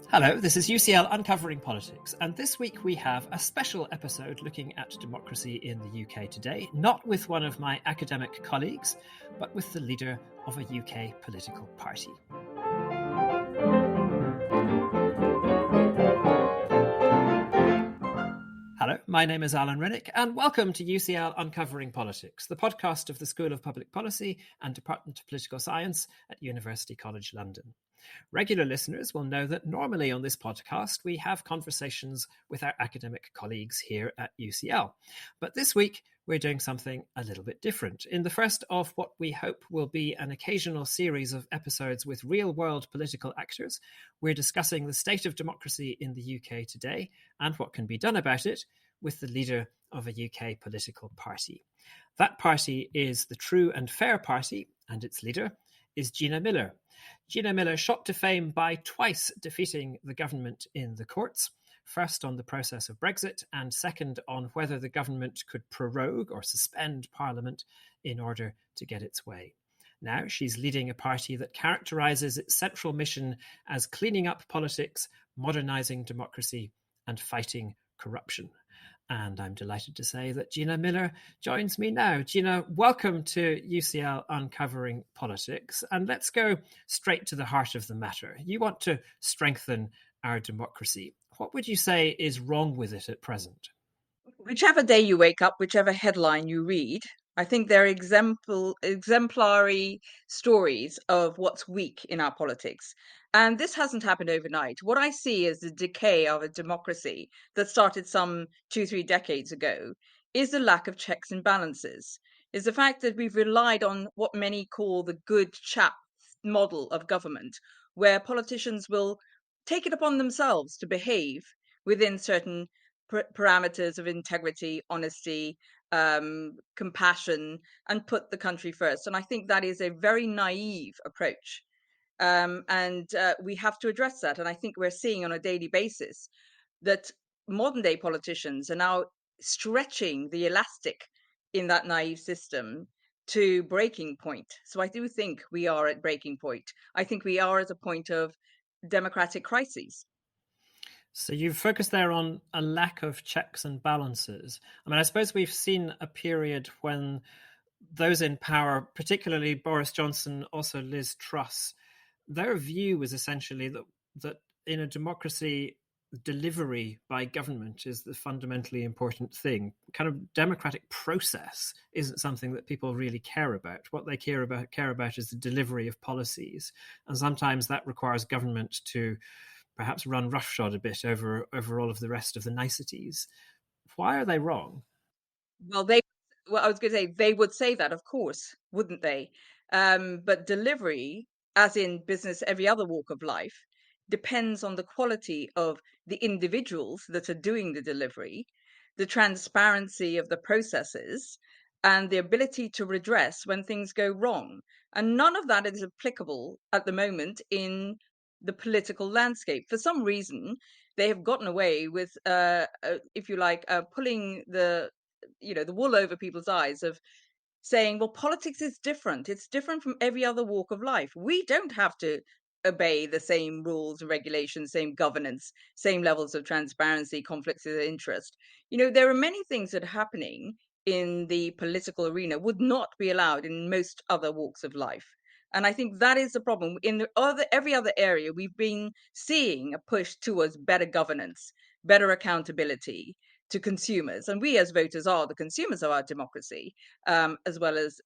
Hello, this is UCL Uncovering Politics, and this week we have a special episode looking at democracy in the UK today, not with one of my academic colleagues, but with the leader of a UK political party. Hello, my name is Alan Rennick, and welcome to UCL Uncovering Politics, the podcast of the School of Public Policy and Department of Political Science at University College London. Regular listeners will know that normally on this podcast we have conversations with our academic colleagues here at UCL. But this week we're doing something a little bit different. In the first of what we hope will be an occasional series of episodes with real-world political actors, we're discussing the state of democracy in the UK today and what can be done about it with the leader of a UK political party. That party is the True and Fair Party, and its leader is Gina Miller. Gina Miller shot to fame by twice defeating the government in the courts, first on the process of Brexit and second on whether the government could prorogue or suspend Parliament in order to get its way. Now she's leading a party that characterises its central mission as cleaning up politics, modernising democracy and fighting corruption. And I'm delighted to say that Gina Miller joins me now. Gina, welcome to UCL Uncovering Politics. And let's go straight to the heart of the matter. You want to strengthen our democracy. What would you say is wrong with it at present? Whichever day you wake up, whichever headline you read, I think they're exemplary stories of what's weak in our politics. And this hasn't happened overnight. What I see is the decay of a democracy that started some 2-3 decades ago is the lack of checks and balances, is the fact that we've relied on what many call the good chap model of government, where politicians will take it upon themselves to behave within certain parameters of integrity, honesty, compassion, and put the country first. And I think that is a very naive approach. And we have to address that. And I think we're seeing on a daily basis that modern day politicians are now stretching the elastic in that naive system to breaking point. So I do think we are at breaking point. I think we are at a point of democratic crises. So you've focused there on a lack of checks and balances. I mean, I suppose we've seen a period when those in power, particularly Boris Johnson, also Liz Truss, their view was essentially that in a democracy, delivery by government is the fundamentally important thing. Kind of democratic process isn't something that people really care about. What they care about is the delivery of policies. And sometimes that requires government to perhaps run roughshod a bit over all of the rest of the niceties. Why are they wrong? Well, I was going to say they would say that, of course, wouldn't they? But delivery, as in business, every other walk of life, depends on the quality of the individuals that are doing the delivery, the transparency of the processes, and the ability to redress when things go wrong. And none of that is applicable at the moment in the political landscape. For some reason, they have gotten away with, if you like, pulling the wool over people's eyes of saying, well, politics is different. It's different from every other walk of life. We don't have to obey the same rules and regulations, same governance, same levels of transparency, conflicts of interest. There are many things that are happening in the political arena would not be allowed in most other walks of life. And I think that is the problem. In every other area, we've been seeing a push towards better governance, better accountability to consumers. And we as voters are the consumers of our democracy, as well as,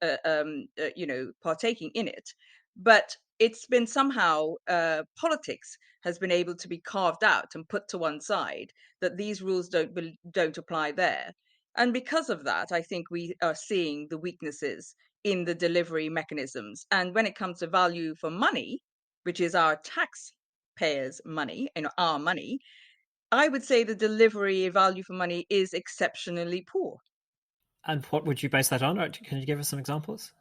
partaking in it. But it's been somehow politics has been able to be carved out and put to one side, that these rules don't apply there. And because of that, I think we are seeing the weaknesses in the delivery mechanisms. And when it comes to value for money, which is our taxpayers' money, our money, I would say the delivery value for money is exceptionally poor. And what would you base that on? Or can you give us some examples?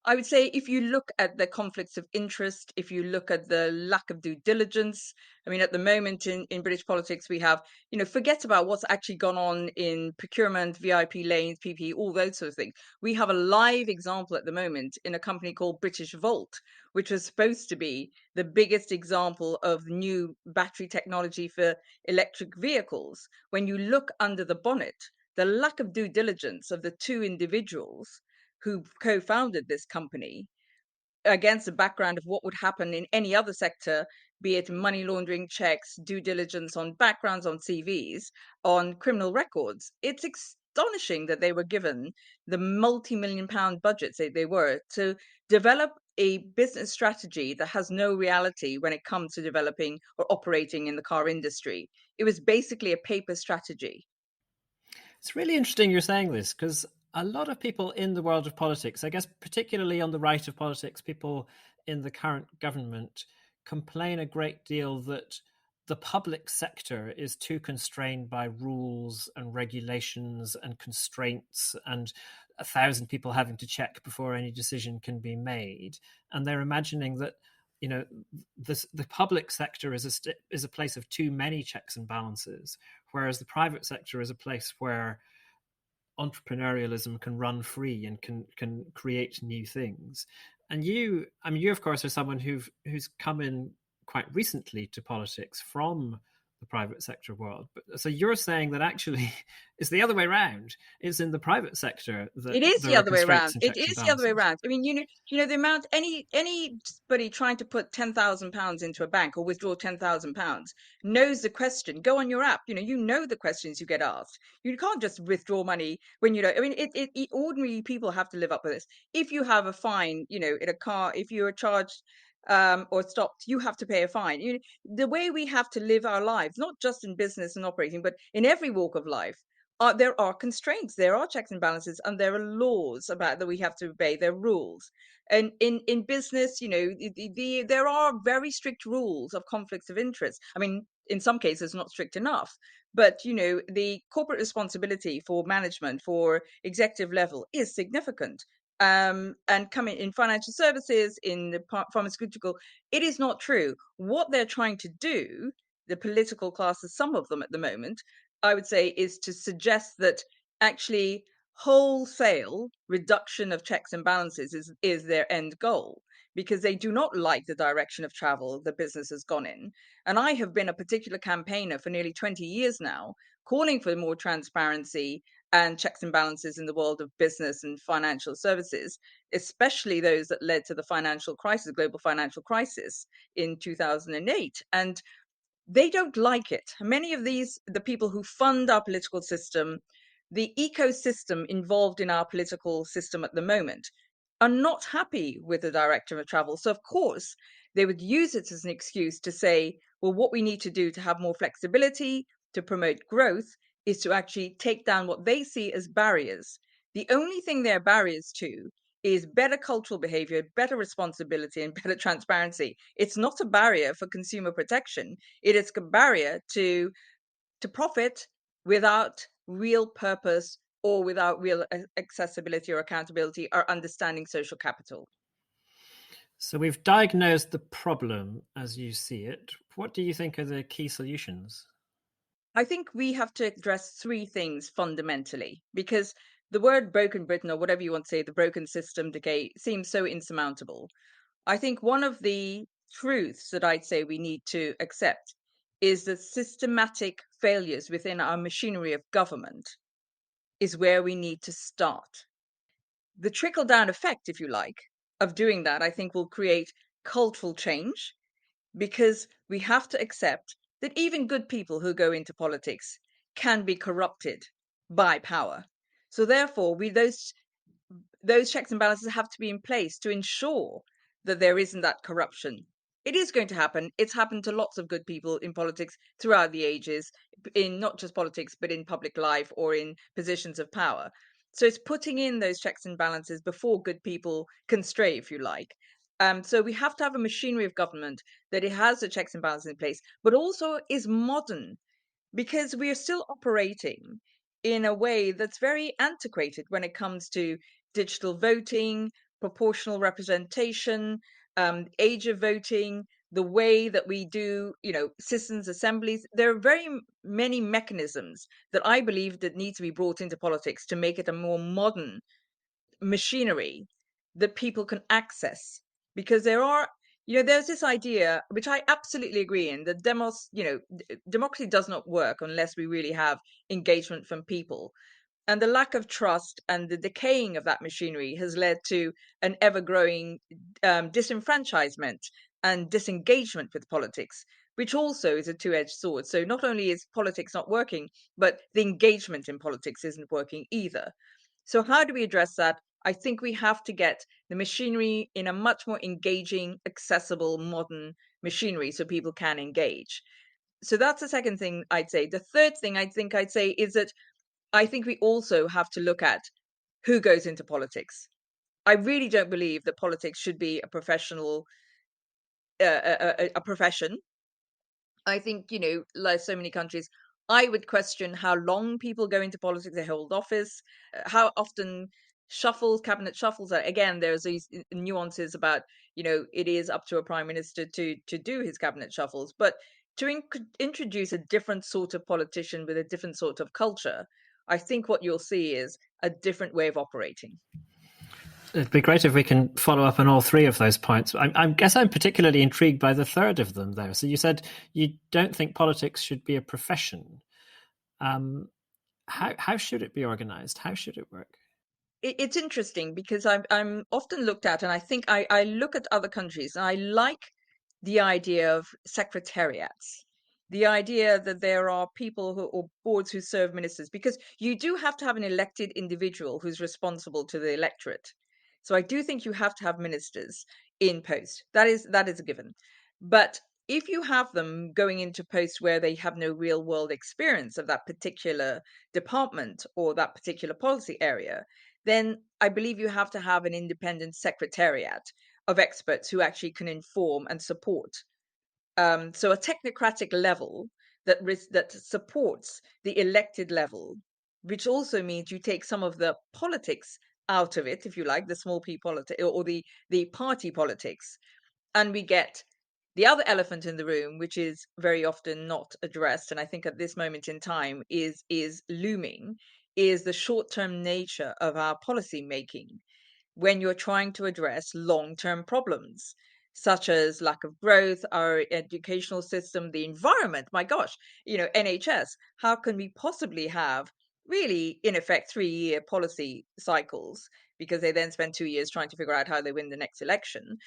I would say if you look at the conflicts of interest, if you look at the lack of due diligence, I mean, at the moment in British politics, we have, forget about what's actually gone on in procurement, VIP lanes, PP, all those sort of things. We have a live example at the moment in a company called British Volt, which was supposed to be the biggest example of new battery technology for electric vehicles. When you look under the bonnet, the lack of due diligence of the two individuals who co-founded this company against the background of what would happen in any other sector, be it money laundering checks, due diligence on backgrounds, on CVs, on criminal records. It's astonishing that they were given the multi-million pound budgets that they were to develop a business strategy that has no reality when it comes to developing or operating in the car industry. It was basically a paper strategy. It's really interesting you're saying this, because a lot of people in the world of politics, I guess particularly on the right of politics, people in the current government complain a great deal that the public sector is too constrained by rules and regulations and constraints and 1,000 people having to check before any decision can be made. And they're imagining that the public sector is a place of too many checks and balances, whereas the private sector is a place where entrepreneurialism can run free and can create new things. And you of course are someone who's come in quite recently to politics from the private sector world. But so you're saying that actually it's the other way around. It's in the private sector that It is the there are other way around. constraints and It checks and is the other way balances. around. I mean, the amount anybody trying to put £10,000 into a bank or withdraw £10,000 knows the question. Go on your app. You know the questions you get asked. You can't just withdraw money when you don't. I mean, ordinary people have to live up with this. If you have a fine, in a car, if you are charged or stopped, you have to pay a fine. The way we have to live our lives, not just in business and operating, but in every walk of life, there are constraints, there are checks and balances, and there are laws about that we have to obey. There are rules, and in business, there are very strict rules of conflicts of interest. I mean, in some cases, not strict enough, but the corporate responsibility for management, for executive level, is significant. And coming in financial services, in the pharmaceutical, it is not true. What they're trying to do, the political classes, some of them at the moment, I would say, is to suggest that actually wholesale reduction of checks and balances is their end goal, because they do not like the direction of travel the business has gone in. And I have been a particular campaigner for nearly 20 years now, calling for more transparency and checks and balances in the world of business and financial services, especially those that led to the financial crisis, global financial crisis in 2008. And they don't like it. Many of the people who fund our political system, the ecosystem involved in our political system at the moment, are not happy with the direction of travel. So, of course, they would use it as an excuse to say, well, what we need to do to have more flexibility, to promote growth, is to actually take down what they see as barriers. The only thing they're barriers to is better cultural behavior, better responsibility, and better transparency. It's not a barrier for consumer protection. It is a barrier to profit without real purpose or without real accessibility or accountability or understanding social capital. So we've diagnosed the problem as you see it. What do you think are the key solutions? I think we have to address three things fundamentally, because the word broken Britain, or whatever you want to say, the broken system decay, seems so insurmountable. I think one of the truths that I'd say we need to accept is that systematic failures within our machinery of government is where we need to start. The trickle down effect, if you like, of doing that, I think will create cultural change, because we have to accept that even good people who go into politics can be corrupted by power. So therefore, those checks and balances have to be in place to ensure that there isn't that corruption. It is going to happen. It's happened to lots of good people in politics throughout the ages, in not just politics, but in public life or in positions of power. So it's putting in those checks and balances before good people can stray, if you like. So we have to have a machinery of government that it has the checks and balances in place, but also is modern, because we are still operating in a way that's very antiquated when it comes to digital voting, proportional representation, age of voting, the way that we do, citizens' assemblies. There are very many mechanisms that I believe that need to be brought into politics to make it a more modern machinery that people can access. Because there's this idea, which I absolutely agree in, that democracy does not work unless we really have engagement from people. And the lack of trust and the decaying of that machinery has led to an ever growing disenfranchisement and disengagement with politics, which also is a two-edged sword. So not only is politics not working, but the engagement in politics isn't working either. So how do we address that? I think we have to get the machinery in a much more engaging, accessible, modern machinery so people can engage. So that's the second thing I'd say. The third thing I'd say is that I think we also have to look at who goes into politics. I really don't believe that politics should be a profession. I think, like so many countries, I would question how long people go into politics, they hold office, how often cabinet shuffles are. Again, there's these nuances about, it is up to a prime minister to do his cabinet shuffles. But to introduce a different sort of politician with a different sort of culture, I think what you'll see is a different way of operating. It'd be great if we can follow up on all three of those points. I guess I'm particularly intrigued by the third of them, though. So you said you don't think politics should be a profession. How should it be organized? How should it work? It's interesting because I'm often looked at, and I think I look at other countries, and I like the idea of secretariats, the idea that there are people or boards who serve ministers, because you do have to have an elected individual who's responsible to the electorate. So I do think you have to have ministers in post. That is a given. But if you have them going into posts where they have no real world experience of that particular department or that particular policy area, then I believe you have to have an independent secretariat of experts who actually can inform and support. So a technocratic level that supports the elected level, which also means you take some of the politics out of it, if you like, the small p politics or the party politics, and we get the other elephant in the room, which is very often not addressed, and I think at this moment in time is looming, is the short-term nature of our policy making when you're trying to address long-term problems such as lack of growth, our educational system, the environment. My gosh, NHS. How can we possibly have really, in effect, 3-year policy cycles because they then spend 2 years trying to figure out how they win the next election?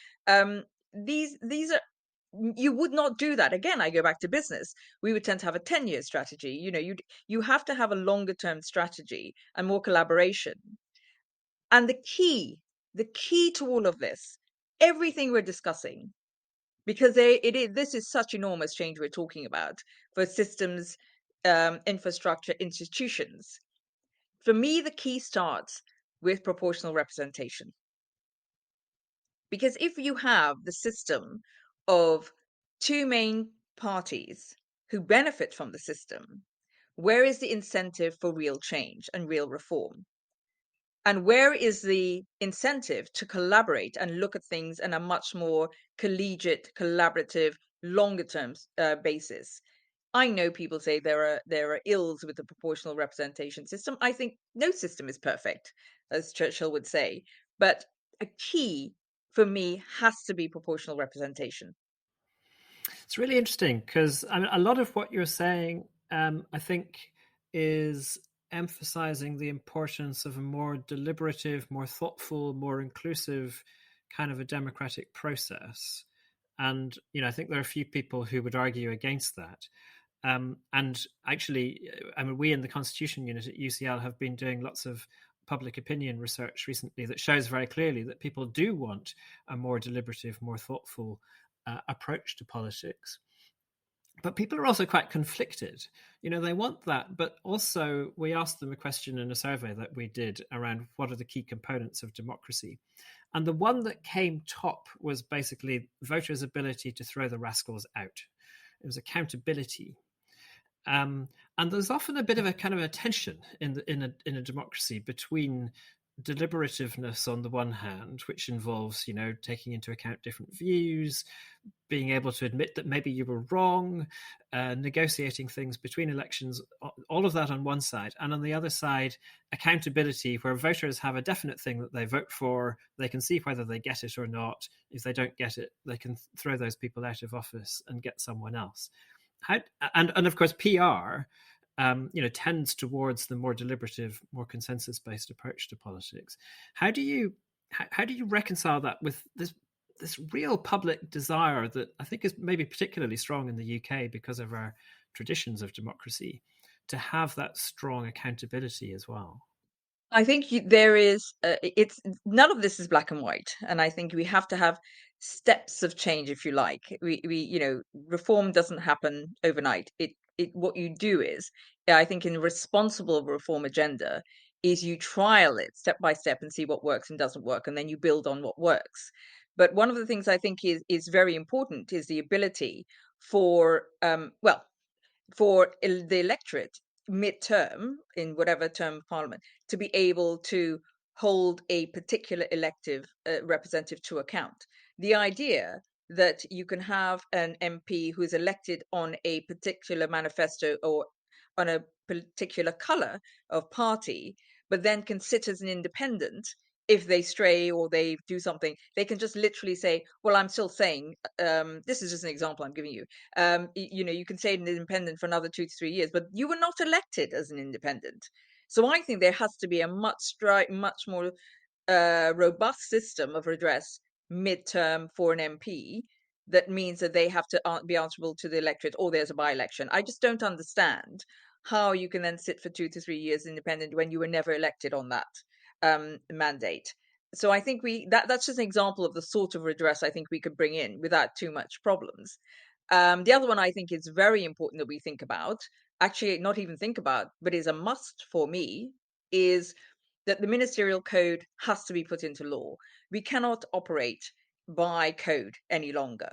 These are you would not do that. Again, I go back to business. We would tend to have a 10-year strategy. You have to have a longer term strategy and more collaboration. And the key to all of this, everything we're discussing, because this is such enormous change we're talking about for systems, infrastructure, institutions. For me, the key starts with proportional representation. Because if you have the system of two main parties who benefit from the system, where is the incentive for real change and real reform? And where is the incentive to collaborate and look at things in a much more collegiate, collaborative, longer term basis? I know people say there are ills with the proportional representation system. I think no system is perfect, as Churchill would say. But a key for me has to be proportional representation. It's really interesting because a lot of what you're saying, I think, is emphasizing the importance of a more deliberative, more thoughtful, more inclusive kind of a democratic process. And I think there are a few people who would argue against that. And actually, we in the Constitution Unit at UCL have been doing lots of public opinion research recently that shows very clearly that people do want a more deliberative, more thoughtful approach to politics. But people are also quite conflicted. They want that, but also we asked them a question in a survey that we did around what are the key components of democracy. And the one that came top was basically voters' ability to throw the rascals out. It was accountability. And there's often a bit of a kind of a tension in a democracy between deliberativeness on the one hand, which involves, taking into account different views, being able to admit that maybe you were wrong, negotiating things between elections, all of that on one side. And on the other side, accountability, where voters have a definite thing that they vote for. They can see whether they get it or not. If they don't get it, they can throw those people out of office and get someone else. And of course, PR, tends towards the more deliberative, more consensus-based approach to politics. How do you reconcile that with this real public desire that I think is maybe particularly strong in the UK because of our traditions of democracy, to have that strong accountability as well? I think there is, it's none of this is black and white. And I think we have to have steps of change, if you like. Reform doesn't happen overnight. What you do is, I think in a responsible reform agenda, is you trial it step by step and see what works and doesn't work. And then you build on what works. But one of the things I think is very important is the ability for, the electorate midterm in whatever term of parliament to be able to hold a particular elective representative to account. The idea that you can have an MP who is elected on a particular manifesto or on a particular color of party, but then can sit as an independent if they stray or they do something, they can just literally say, well, I'm still saying, this is just an example I'm giving you. You can stay an independent for another 2 to 3 years, but you were not elected as an independent. So I think there has to be a much more robust system of redress midterm for an MP. That means that they have to be answerable to the electorate, or there's a by-election. I just don't understand how you can then sit for 2 to 3 years independent when you were never elected on that mandate. So I think that's just an example of the sort of redress I think we could bring in without too much problems. The other one I think is very important that we think about, actually not even think about, but is a must for me, is that the ministerial code has to be put into law. We cannot operate by code any longer.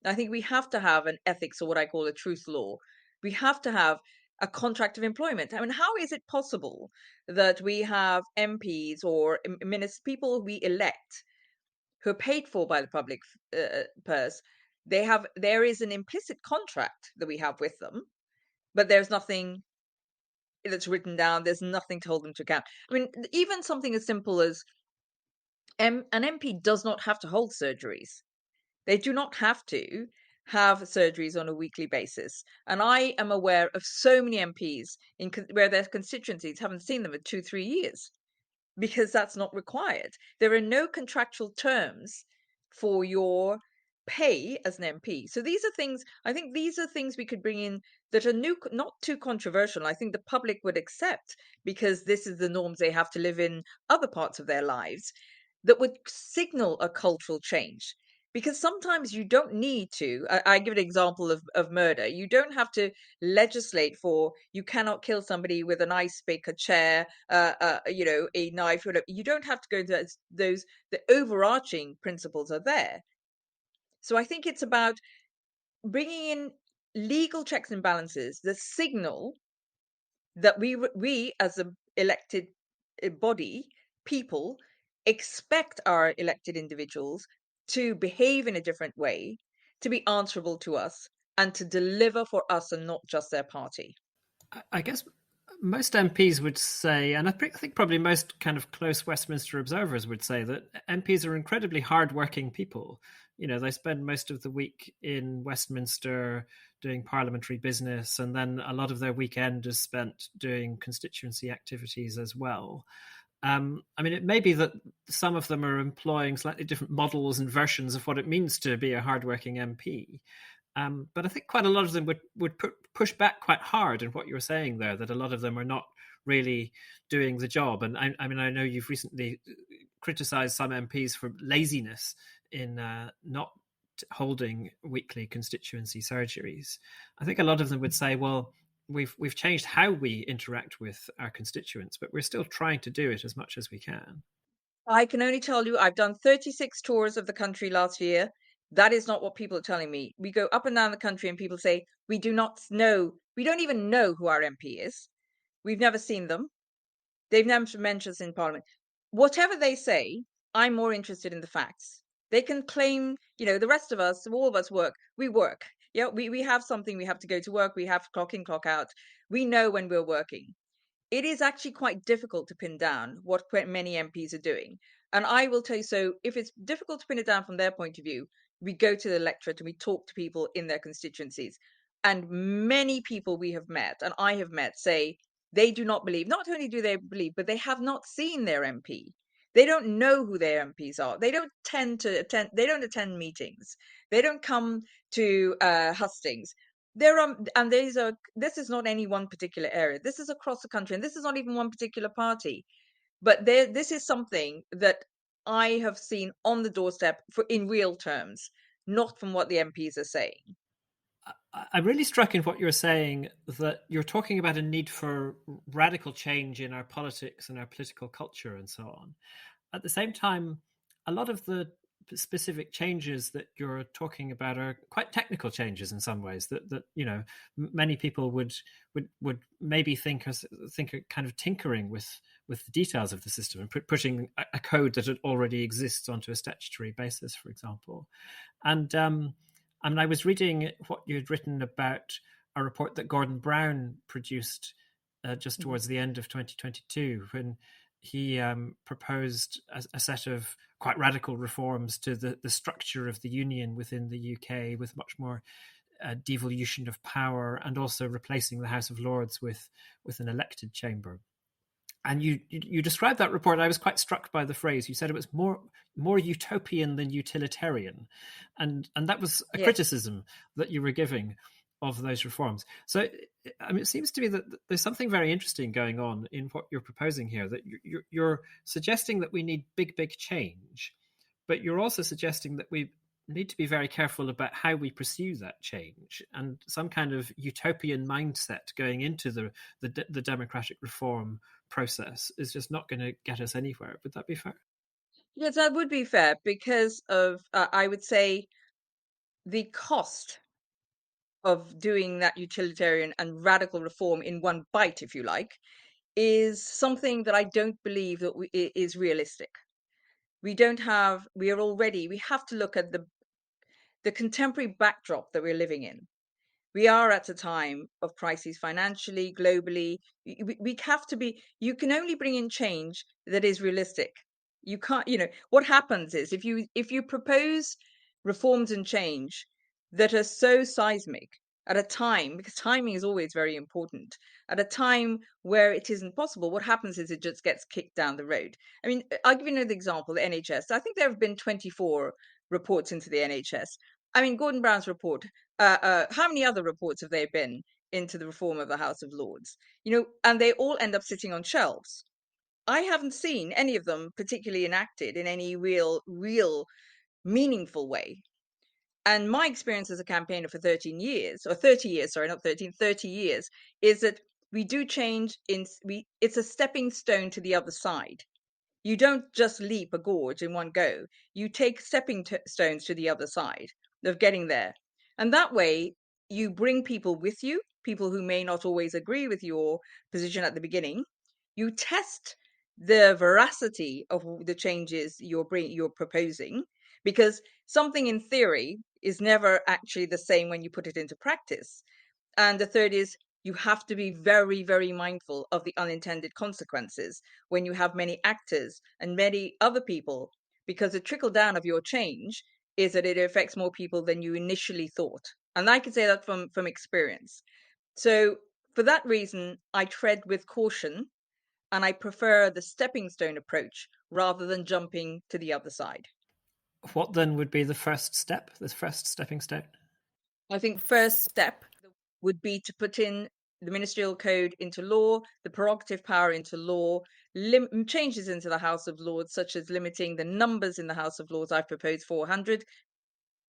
I think we have to have an ethics, or what I call a truth law. We have to have a contract of employment. I mean, how is it possible that we have MPs or people we elect who are paid for by the public purse? There is an implicit contract that we have with them, but there's nothing that's written down. There's nothing to hold them to account. I mean, even something as simple as an MP does not have to hold surgeries. They do not have to have surgeries on a weekly basis. And I am aware of so many MPs where their constituencies haven't seen them for 2, 3 years because that's not required. There are no contractual terms for your pay as an MP. So I think these are things we could bring in that are new, not too controversial. I think the public would accept because this is the norms they have to live in other parts of their lives, that would signal a cultural change. Because sometimes you don't need to. I give an example of murder. You don't have to legislate for, you cannot kill somebody with an ice pick, a chair, a knife, whatever. You don't have to go to those. The overarching principles are there. So I think it's about bringing in legal checks and balances that signal that we as an elected body, people, expect our elected individuals to behave in a different way, to be answerable to us, and to deliver for us and not just their party. I guess most MPs would say, and I think probably most kind of close Westminster observers would say, that MPs are incredibly hardworking people. They spend most of the week in Westminster doing parliamentary business, and then a lot of their weekend is spent doing constituency activities as well. It may be that some of them are employing slightly different models and versions of what it means to be a hardworking MP. But I think quite a lot of them would push back quite hard in what you were saying there, that a lot of them are not really doing the job. And I know you've recently criticised some MPs for laziness in not holding weekly constituency surgeries. I think a lot of them would say, well, we've changed how we interact with our constituents, but we're still trying to do it as much as we can. I can only tell you, I've done 36 tours of the country last year. That is not what people are telling me. We go up and down the country and people say, we don't even know who our MP is. We've never seen them. They've never mentioned us in Parliament. whatever they say, I'm more interested in the facts. They can claim, the rest of us, all of us we work. Yeah, we have something, we have to go to work, we have clock in, clock out. We know when we're working. It is actually quite difficult to pin down what many MPs are doing. And I will tell you, so if it's difficult to pin it down from their point of view, we go to the electorate and we talk to people in their constituencies. And many people we have met, and I have met, say they do not believe, not only do they believe, but they have not seen their MP. They don't know who their MPs are. They don't they don't attend meetings. They don't come to hustings. There are, and this is not any one particular area. This is across the country, and this is not even one particular party. But this is something that I have seen on the doorstep in real terms, not from what the MPs are saying. I'm really struck in what you're saying, that you're talking about a need for radical change in our politics and our political culture and so on. At the same time, a lot of the specific changes that you're talking about are quite technical changes in some ways that many people would maybe think are kind of tinkering with the details of the system and putting a code that already exists onto a statutory basis, for example. And I was reading what you'd written about a report that Gordon Brown produced just towards the end of 2022, when he proposed a set of quite radical reforms to the structure of the union within the UK, with much more devolution of power, and also replacing the House of Lords with an elected chamber. And you described that report. I was quite struck by the phrase. You said it was more utopian than utilitarian, and that was a Yes. criticism that you were giving of those reforms. So, I mean, it seems to me that there's something very interesting going on in what you're proposing here. That you're suggesting that we need big change, but you're also suggesting that we need to be very careful about how we pursue that change, and some kind of utopian mindset going into the democratic reform process is just not going to get us anywhere. Would that be fair? Yes, that would be fair because of, I would say, the cost of doing that utilitarian and radical reform in one bite, if you like, is something that I don't believe that is realistic. We don't have, we have to look at the contemporary backdrop that we're living in. We are at a time of crises financially, globally. We have to be, you can only bring in change that is realistic. You can't, what happens is if you propose reforms and change that are so seismic at a time, because timing is always very important, at a time where it isn't possible, what happens is it just gets kicked down the road. I mean, I'll give you another example, the NHS. I think there have been 24 reports into the NHS. I mean, Gordon Brown's report, how many other reports have there been into the reform of the House of Lords? And they all end up sitting on shelves. I haven't seen any of them particularly enacted in any real meaningful way. And my experience as a campaigner for 13 years, or 30 years, sorry, not 13, 30 years, is that we do change it's a stepping stone to the other side. You don't just leap a gorge in one go. You take stepping stones to the other side of getting there. And that way, you bring people with you, people who may not always agree with your position at the beginning. You test the veracity of the changes you're proposing, because something in theory is never actually the same when you put it into practice. And the third is, you have to be very mindful of the unintended consequences when you have many actors and many other people, because the trickle down of your change is that it affects more people than you initially thought. And I can say that from experience. So for that reason, I tread with caution, and I prefer the stepping stone approach rather than jumping to the other side. What then would be the first step, the first stepping stone? I think first step would be to put in the ministerial code into law, the prerogative power into law, changes into the House of Lords, such as limiting the numbers in the House of Lords. I've proposed 400,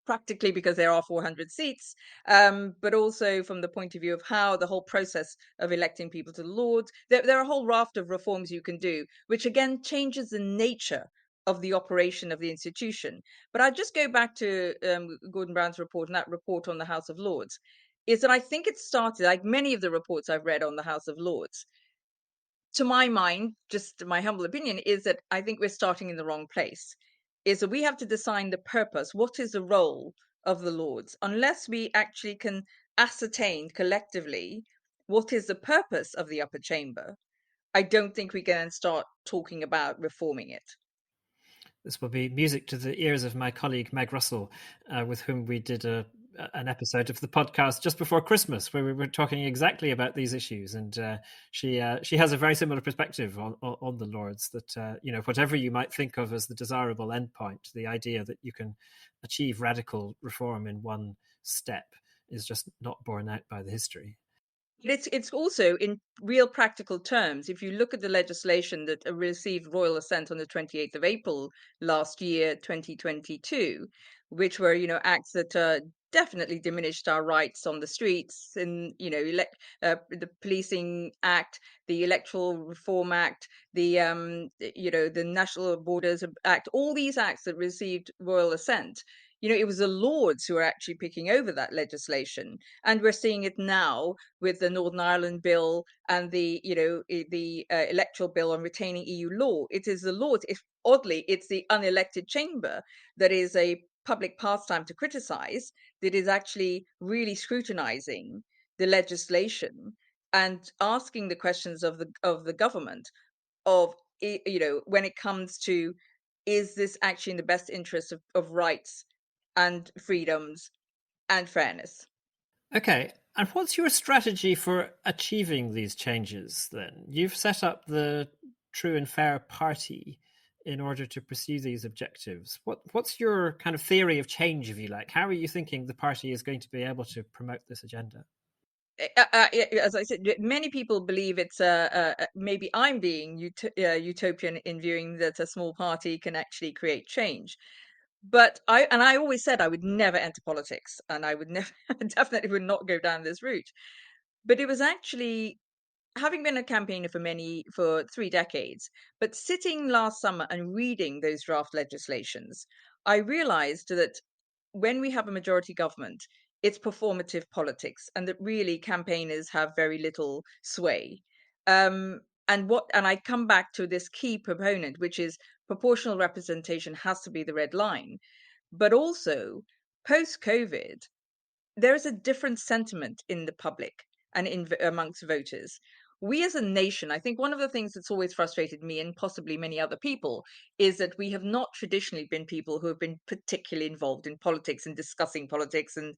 practically because there are 400 seats, but also from the point of view of how the whole process of electing people to the Lords. There are a whole raft of reforms you can do, which again changes the nature of the operation of the institution. But I'll just go back to Gordon Brown's report, and that report on the House of Lords, is that I think it started, like many of the reports I've read on the House of Lords, to my mind, just my humble opinion, is that I think we're starting in the wrong place. Is that we have to define the purpose. What is the role of the Lords? Unless we actually can ascertain collectively what is the purpose of the upper chamber, I don't think we can start talking about reforming it. This will be music to the ears of my colleague Meg Russell, with whom we did an episode of the podcast just before Christmas, where we were talking exactly about these issues. And she has a very similar perspective on the Lords. That whatever you might think of as the desirable endpoint, the idea that you can achieve radical reform in one step is just not borne out by the history. It's also in real practical terms. If you look at the legislation that received royal assent on the 28th of April last year, 2022, which were, acts that definitely diminished our rights on the streets, and the Policing Act, the Electoral Reform Act, the National Borders Act, all these acts that received royal assent. It was the Lords who were actually picking over that legislation, and we're seeing it now with the Northern Ireland Bill and the electoral bill on retaining EU law. It is the Lords. If oddly, it's the unelected chamber that is a public pastime to criticize, that is actually really scrutinizing the legislation and asking the questions of the government of when it comes to, is this actually in the best interest of rights and freedoms and fairness? Okay. And what's your strategy for achieving these changes then? You've set up the True and Fair Party in order to pursue these objectives. What's your kind of theory of change, if you like? How are you thinking the party is going to be able to promote this agenda? As I said, many people believe it's maybe I'm being utopian in viewing that a small party can actually create change. But I always said I would never enter politics, and I would never, definitely would not go down this route. But it was actually, having been a campaigner for 3 decades, but sitting last summer and reading those draft legislations, I realized that when we have a majority government, it's performative politics, and that really campaigners have very little sway. And I come back to this key proponent, which is proportional representation has to be the red line. But also, post COVID, there is a different sentiment in the public and amongst voters. We as a nation, I think one of the things that's always frustrated me and possibly many other people is that we have not traditionally been people who have been particularly involved in politics and discussing politics and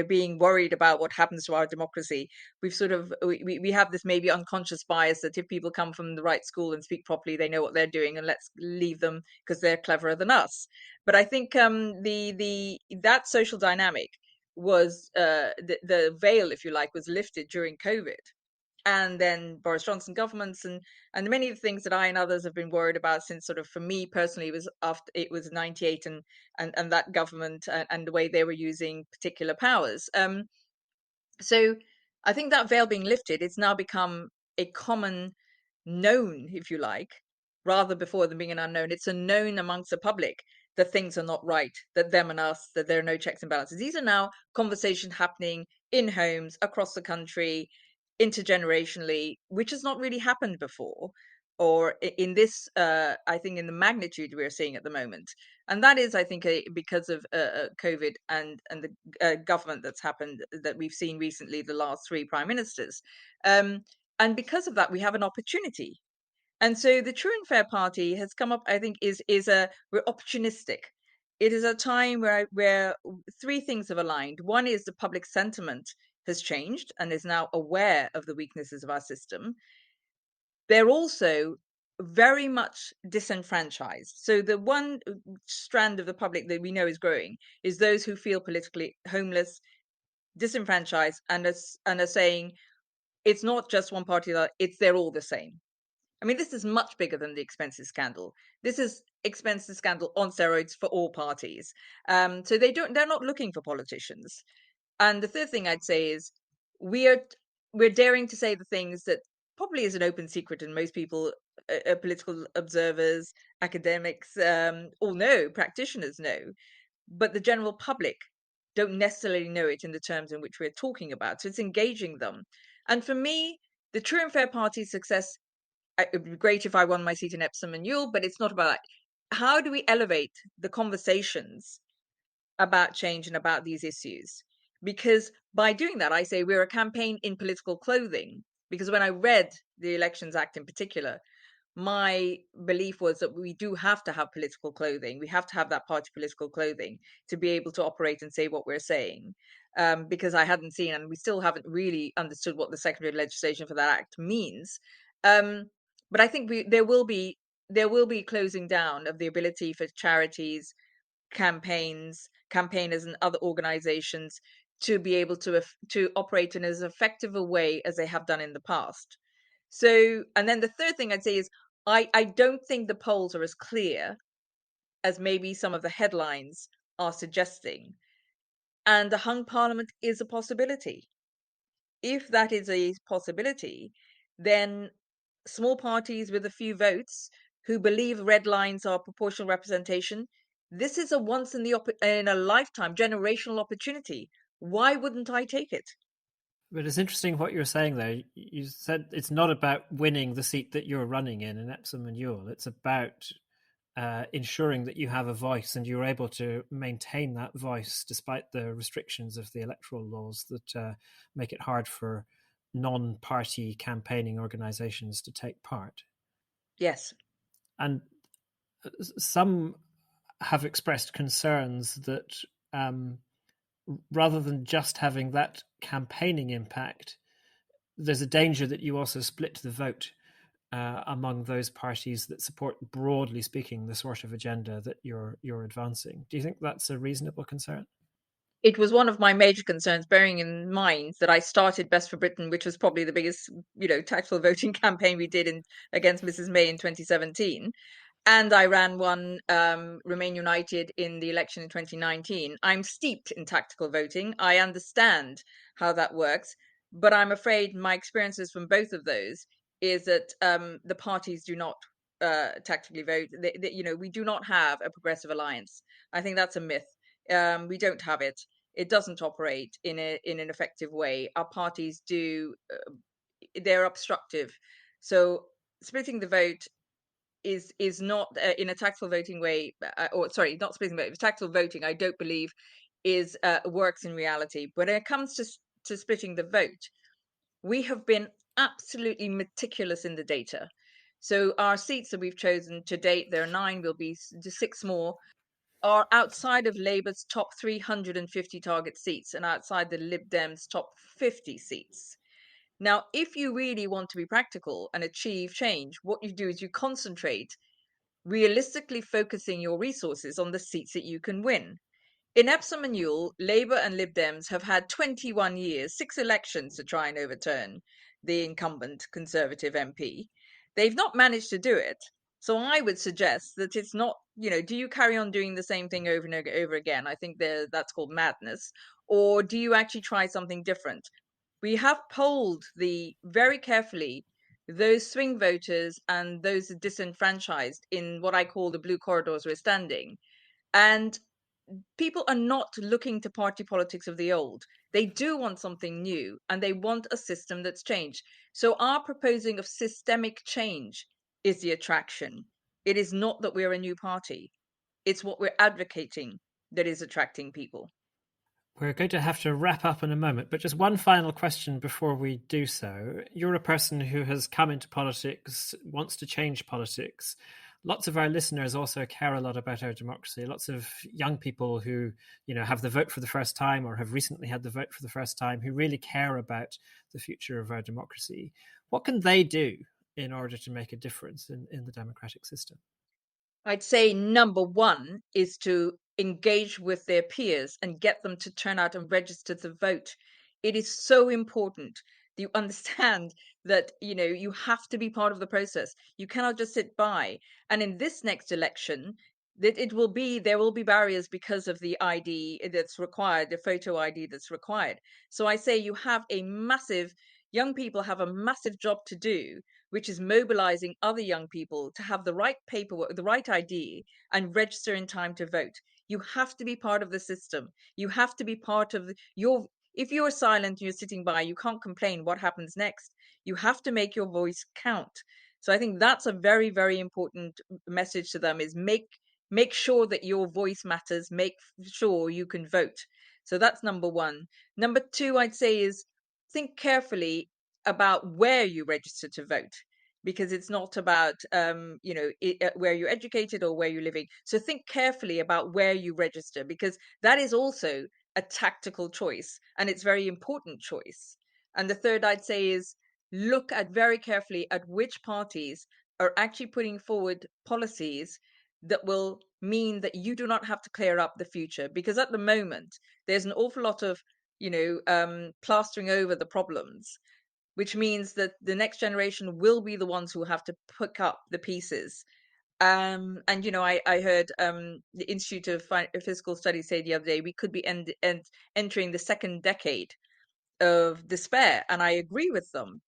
being worried about what happens to our democracy. We've sort of we have this maybe unconscious bias that if people come from the right school and speak properly, they know what they're doing, and let's leave them because they're cleverer than us. But I think the that social dynamic was the veil, if you like, was lifted during COVID. And then Boris Johnson governments and many of the things that I and others have been worried about since, sort of, for me personally, was after it was 98 and that government and the way they were using particular powers. So I think that veil being lifted, it's now become a common known, if you like, rather before than being an unknown. It's a known amongst the public that things are not right, that them and us, that there are no checks and balances. These are now conversations happening in homes across the country, intergenerationally, which has not really happened before, or in this, I think, in the magnitude we're seeing at the moment. And that is, I think, because of COVID and the government that's happened, that we've seen recently, the last three prime ministers. And because of that, we have an opportunity. And so the True and Fair Party has come up, I think, we're opportunistic. It is a time where three things have aligned. One is the public sentiment has changed and is now aware of the weaknesses of our system. They're also very much disenfranchised. So the one strand of the public that we know is growing is those who feel politically homeless, disenfranchised, and are saying it's not just one party, that they're all the same. I mean, this is much bigger than the expenses scandal. This is expenses scandal on steroids for all parties. So they're not looking for politicians. And the third thing I'd say is we're we're daring to say the things that probably is an open secret, and most people, political observers, academics, all know, practitioners know, but the general public don't necessarily know it in the terms in which we're talking about. So it's engaging them. And for me, the True and Fair Party's success it'd be great if I won my seat in Epsom and Ewell, but it's not about that. How do we elevate the conversations about change and about these issues? Because by doing that, I say we're a campaign in political clothing. Because when I read the Elections Act in particular, my belief was that we do have to have political clothing. We have to have that party political clothing to be able to operate and say what we're saying. Because I hadn't seen, and we still haven't really understood what the secondary legislation for that act means. Um, but I think there will be closing down of the ability for charities, campaigners, and other organizations to be able to operate in as effective a way as they have done in the past. So, and then the third thing I'd say is I don't think the polls are as clear as maybe some of the headlines are suggesting. And a hung parliament is a possibility. If that is a possibility, then small parties with a few votes who believe red lines are proportional representation, this is a once in a lifetime generational opportunity. Why wouldn't I take it? But it's interesting what you're saying there. You said it's not about winning the seat that you're running in Epsom and Ewell. It's about ensuring that you have a voice and you're able to maintain that voice despite the restrictions of the electoral laws that make it hard for non-party campaigning organizations to take part. Yes. And some have expressed concerns that rather than just having that campaigning impact, there's a danger that you also split the vote among those parties that support, broadly speaking, the sort of agenda that you're advancing. Do you think that's a reasonable concern? It was one of my major concerns, bearing in mind that I started Best for Britain, which was probably the biggest, tactful voting campaign we did against Mrs. May in 2017. And I ran one, Remain United, in the election in 2019. I'm steeped in tactical voting. I understand how that works, but I'm afraid my experiences from both of those is that the parties do not tactically vote. We do not have a progressive alliance. I think that's a myth. We don't have it. It doesn't operate in an effective way. Our parties do. They're obstructive. So splitting the vote is not in a tactful voting way, or sorry, not splitting vote. Tactful voting, I don't believe is works in reality. But when it comes to splitting the vote, we have been absolutely meticulous in the data. So our seats that we've chosen to date, there are 9, will be 6 more, are outside of Labour's top 350 target seats and outside the Lib Dems' top 50 seats. Now, if you really want to be practical and achieve change, what you do is you concentrate, realistically focusing your resources on the seats that you can win. In Epsom and Ewell, Labour and Lib Dems have had 21 years, 6 elections to try and overturn the incumbent Conservative MP. They've not managed to do it. So I would suggest that it's not, do you carry on doing the same thing over and over again? I think that's called madness. Or do you actually try something different? We have polled very carefully those swing voters and those disenfranchised in what I call the blue corridors we're standing. And people are not looking to party politics of the old. They do want something new and they want a system that's changed. So our proposing of systemic change is the attraction. It is not that we're a new party. It's what we're advocating that is attracting people. We're going to have to wrap up in a moment, but just one final question before we do so. You're a person who has come into politics, wants to change politics. Lots of our listeners also care a lot about our democracy. Lots of young people who, have the vote for the first time or have recently had the vote for the first time, who really care about the future of our democracy. What can they do in order to make a difference in the democratic system? I'd say number one is to engage with their peers and get them to turn out and register to vote. It is so important that you understand that you have to be part of the process. You cannot just sit by. And in this next election, that there will be barriers because of the ID that's required, the photo ID that's required. So I say young people have a massive job to do, which is mobilizing other young people to have the right paperwork, the right ID, and register in time to vote. You have to be part of the system. You have to be part of if you're silent and you're sitting by, you can't complain what happens next. You have to make your voice count. So I think that's a very, very important message to them, is make sure that your voice matters, make sure you can vote. So that's number one. Number two, I'd say, is think carefully about where you register to vote, because it's not about where you're educated or where you're living. So think carefully about where you register, because that is also a tactical choice, and it's very important choice. And the third, I'd say, is look at very carefully at which parties are actually putting forward policies that will mean that you do not have to clear up the future. Because at the moment, there's an awful lot of plastering over the problems, which means that the next generation will be the ones who have to pick up the pieces. And I heard the Institute of Fiscal Studies say the other day we could be entering the second decade of despair, and I agree with them.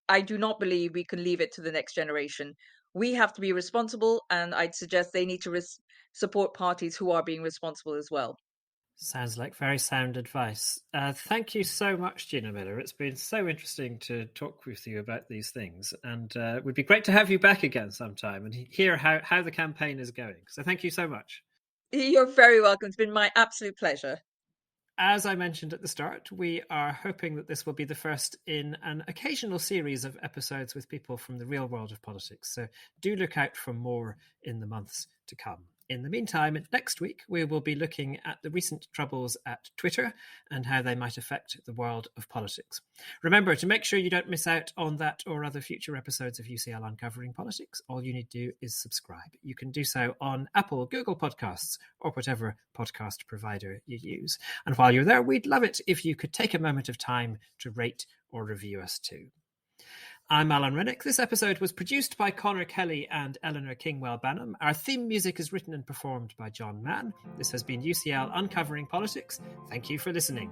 I do not believe we can leave it to the next generation. We have to be responsible, and I'd suggest they need to support parties who are being responsible as well. Sounds like very sound advice. Thank you so much, Gina Miller. It's been so interesting to talk with you about these things, and it would be great to have you back again sometime and hear how the campaign is going. So thank you so much. You're very welcome. It's been my absolute pleasure. As I mentioned at the start, we are hoping that this will be the first in an occasional series of episodes with people from the real world of politics. So do look out for more in the months to come. In the meantime, next week, we will be looking at the recent troubles at Twitter and how they might affect the world of politics. Remember, to make sure you don't miss out on that or other future episodes of UCL Uncovering Politics, all you need to do is subscribe. You can do so on Apple, Google Podcasts, or whatever podcast provider you use. And while you're there, we'd love it if you could take a moment of time to rate or review us too. I'm Alan Rennick. This episode was produced by Connor Kelly and Eleanor Kingwell-Banham. Our theme music is written and performed by John Mann. This has been UCL Uncovering Politics. Thank you for listening.